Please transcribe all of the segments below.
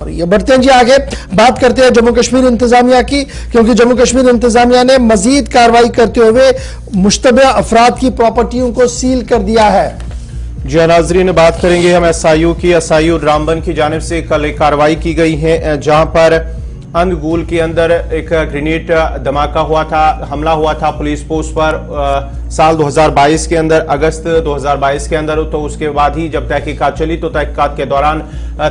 ये बढ़ते हैं जी आगे, बात करते हैं जम्मू कश्मीर इंतजामिया की, क्योंकि जम्मू कश्मीर इंतजामिया ने मजीद कार्रवाई करते हुए मुश्तबे अफराद की प्रॉपर्टियों को सील कर दिया है। जी नाजरीन, बात करेंगे हम एसआईयू की। एसआईयू रामबन की जानिब से कल एक कार्रवाई की गई है, जहां पर अंदगूल के अंदर एक ग्रेनेड धमाका हुआ था, हमला हुआ था पुलिस पोस्ट पर साल 2022 के अंदर, अगस्त 2022 के अंदर। तो उसके बाद ही जब तहकीकात चली तो तहकीकात के दौरान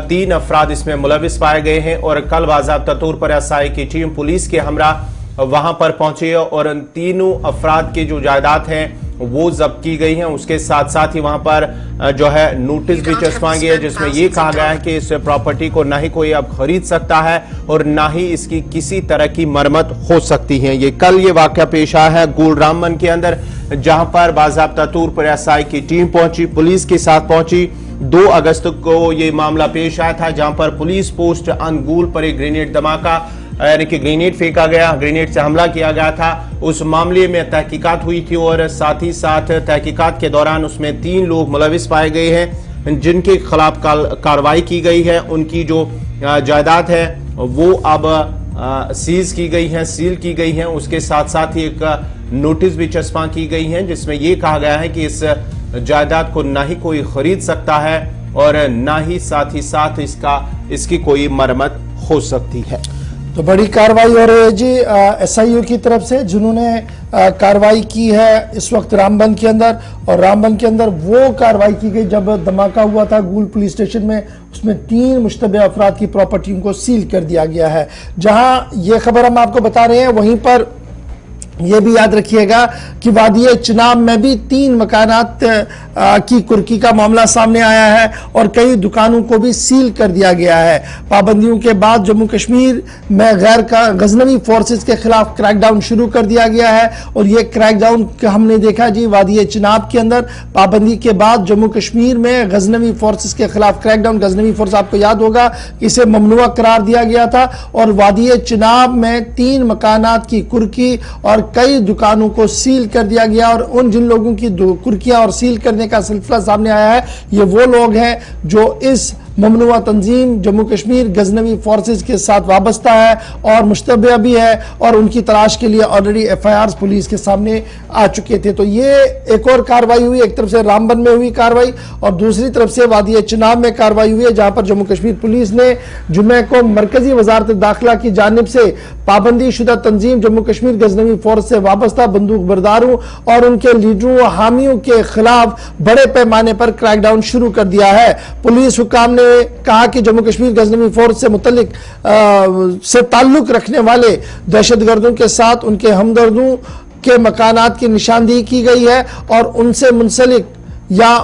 3 अफराद इसमें मुलविस पाए गए हैं और कल बाज़ाब्ता तौर पर एसआई की टीम पुलिस के हमरा वहां पर पहुंची और तीनों अफराद की जो जायदाद हैं वो जब्त की गई हैं। उसके साथ साथ ही वहां पर जो है नोटिस भी चस्पा गया है, जिसमें ये कहा गया है कि इस प्रॉपर्टी को ना ही कोई अब खरीद सकता है और ना ही इसकी किसी तरह की मरम्मत हो सकती है। ये कल ये वाकया पेश आया है गोल रामबन के अंदर, जहां पर बाज़ाब्ता तौर पर एसआई की टीम पहुंची, पुलिस के साथ पहुंची। 2 अगस्त को ये मामला पेश आया था, जहां पर पुलिस पोस्ट अंगूल पर एक ग्रेनेड धमाका यानी कि ग्रेनेड फेंका गया, ग्रेनेड से हमला किया गया था। उस मामले में तहकीकात हुई थी और साथ ही साथ तहकीकात के दौरान उसमें 3 लोग मुलविस पाए गए हैं, जिनके खिलाफ कार्रवाई की गई है। उनकी जो जायदाद है वो अब सीज की गई है, सील की गई है। उसके साथ साथ ही एक नोटिस भी चस्पा की गई है, जिसमें ये कहा गया है कि इस जायदाद को ना ही कोई खरीद सकता है और ना ही साथ इसकी कोई मरम्मत हो सकती है। तो बड़ी कार्रवाई हो रही है जी एसआईयू की तरफ से, जिन्होंने कार्रवाई की है इस वक्त रामबन के अंदर। और रामबन के अंदर वो कार्रवाई की गई जब धमाका हुआ था गूल पुलिस स्टेशन में, उसमें 3 मुश्तबे अफराद की प्रॉपर्टियों को सील कर दिया गया है। जहां ये खबर हम आपको बता रहे हैं, वहीं पर यह भी याद रखिएगा कि वादी चिनाब में भी 3 मकानात की कुर्की का मामला सामने आया है और कई दुकानों को भी सील कर दिया गया है। पाबंदियों के बाद जम्मू कश्मीर में गैर गजनवी फोर्सेस के खिलाफ क्रैकडाउन शुरू कर दिया गया है और यह क्रैकडाउन हमने देखा जी वादी चिनाब के अंदर। पाबंदी के बाद जम्मू कश्मीर में गजनवी फोर्सेस के खिलाफ क्रैकडाउन, गजनवी फोर्स आपको याद होगा इसे ममनुआ करार दिया गया था और वादी चिनाब में 3 मकानात की कुर्की और कई दुकानों को सील कर दिया गया। और उन जिन लोगों की कुर्कियां और सील करने का सिलसिला सामने आया है, ये वो लोग हैं जो इस ममनुआ तंजीम जम्मू कश्मीर गजनवी फोर्सेस के साथ वाबस्ता है और मुश्तबे भी है और उनकी तलाश के लिए ऑलरेडी एफआईआर पुलिस के सामने आ चुके थे। तो ये एक और कार्रवाई हुई, एक तरफ से रामबन में हुई कार्रवाई और दूसरी तरफ से वादी चिनाब में कार्रवाई हुई है, जहां पर जम्मू कश्मीर पुलिस ने जुमे को मरकजी वजारत दाखिला की जानिब से पाबंदी शुदा तंजीम जम्मू कश्मीर गजनवी फोर्स से वाबस्ता बंदूक बरदारों और उनके लीडरों व हामियों के खिलाफ बड़े पैमाने पर क्रैकडाउन शुरू कर दिया है। पुलिस हुकाम ने कहा कि जम्मू कश्मीर गजनवी फोर्स से मुतल्लिक से ताल्लुक रखने वाले दहशतगर्दों के साथ उनके हमदर्दों के मकानात की निशानदेही की गई है और उनसे मुंसलिक या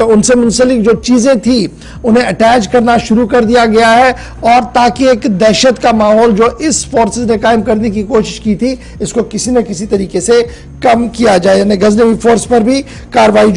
उनसे मुंसलिक जो चीजें थी उन्हें अटैच करना शुरू कर दिया गया है और ताकि एक दहशत का माहौल जो इस फोर्सेस ने कायम करने की कोशिश की थी, इसको किसी न किसी तरीके से कम किया जाए। यानी गजनवी फोर्स पर भी कार्रवाई